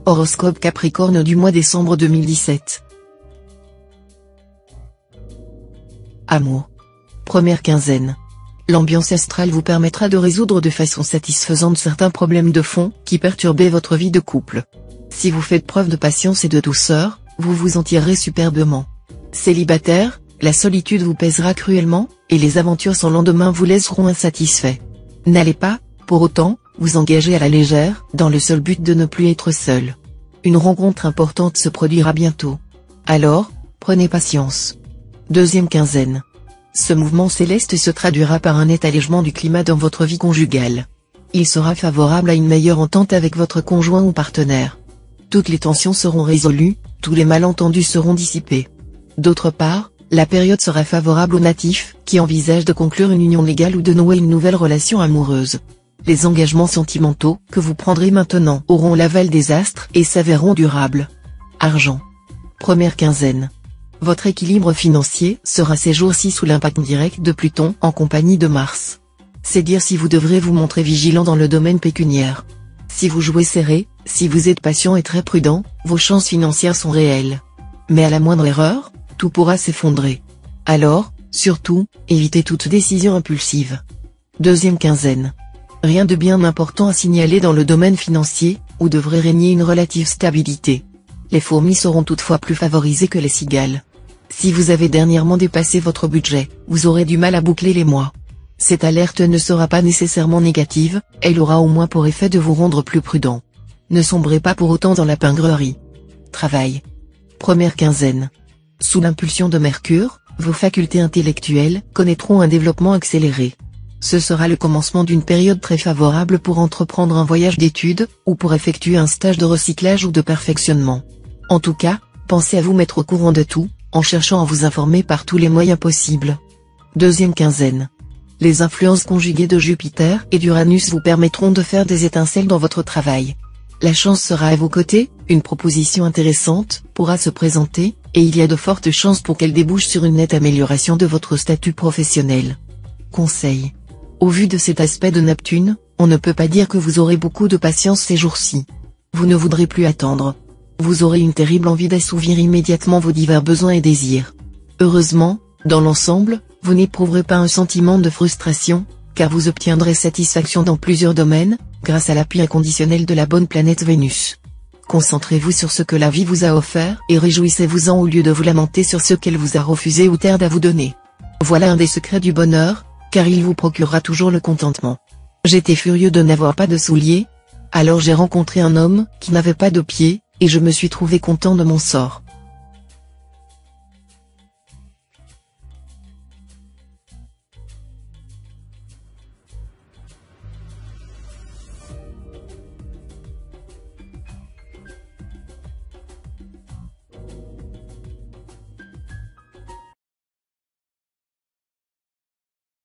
Horoscope Capricorne du mois décembre 2017. Amour. Première quinzaine. L'ambiance astrale vous permettra de résoudre de façon satisfaisante certains problèmes de fond qui perturbaient votre vie de couple. Si vous faites preuve de patience et de douceur, vous vous en tirerez superbement. Célibataire, la solitude vous pèsera cruellement, et les aventures sans lendemain vous laisseront insatisfait. N'allez pas, pour autant, vous engager à la légère, dans le seul but de ne plus être seul. Une rencontre importante se produira bientôt. Alors, prenez patience. Deuxième quinzaine. Ce mouvement céleste se traduira par un net allègement du climat dans votre vie conjugale. Il sera favorable à une meilleure entente avec votre conjoint ou partenaire. Toutes les tensions seront résolues, tous les malentendus seront dissipés. D'autre part, la période sera favorable aux natifs qui envisagent de conclure une union légale ou de nouer une nouvelle relation amoureuse. Les engagements sentimentaux que vous prendrez maintenant auront l'aval des astres et s'avéreront durables. Argent. Première quinzaine. Votre équilibre financier sera ces jours-ci sous l'impact direct de Pluton en compagnie de Mars. C'est dire si vous devrez vous montrer vigilant dans le domaine pécuniaire. Si vous jouez serré, si vous êtes patient et très prudent, vos chances financières sont réelles. Mais à la moindre erreur, tout pourra s'effondrer. Alors, surtout, évitez toute décision impulsive. Deuxième quinzaine. Rien de bien important à signaler dans le domaine financier, où devrait régner une relative stabilité. Les fourmis seront toutefois plus favorisées que les cigales. Si vous avez dernièrement dépassé votre budget, vous aurez du mal à boucler les mois. Cette alerte ne sera pas nécessairement négative, elle aura au moins pour effet de vous rendre plus prudent. Ne sombrez pas pour autant dans la pingrerie. Travail. Première quinzaine. Sous l'impulsion de Mercure, vos facultés intellectuelles connaîtront un développement accéléré. Ce sera le commencement d'une période très favorable pour entreprendre un voyage d'études, ou pour effectuer un stage de recyclage ou de perfectionnement. En tout cas, pensez à vous mettre au courant de tout, en cherchant à vous informer par tous les moyens possibles. Deuxième quinzaine. Les influences conjuguées de Jupiter et d'Uranus vous permettront de faire des étincelles dans votre travail. La chance sera à vos côtés, une proposition intéressante pourra se présenter, et il y a de fortes chances pour qu'elle débouche sur une nette amélioration de votre statut professionnel. Conseil. Au vu de cet aspect de Neptune, on ne peut pas dire que vous aurez beaucoup de patience ces jours-ci. Vous ne voudrez plus attendre. Vous aurez une terrible envie d'assouvir immédiatement vos divers besoins et désirs. Heureusement, dans l'ensemble, vous n'éprouverez pas un sentiment de frustration, car vous obtiendrez satisfaction dans plusieurs domaines, grâce à l'appui inconditionnel de la bonne planète Vénus. Concentrez-vous sur ce que la vie vous a offert et réjouissez-vous-en au lieu de vous lamenter sur ce qu'elle vous a refusé ou tarde à vous donner. Voilà un des secrets du bonheur, car il vous procurera toujours le contentement. J'étais furieux de n'avoir pas de souliers. Alors j'ai rencontré un homme qui n'avait pas de pieds, et je me suis trouvé content de mon sort.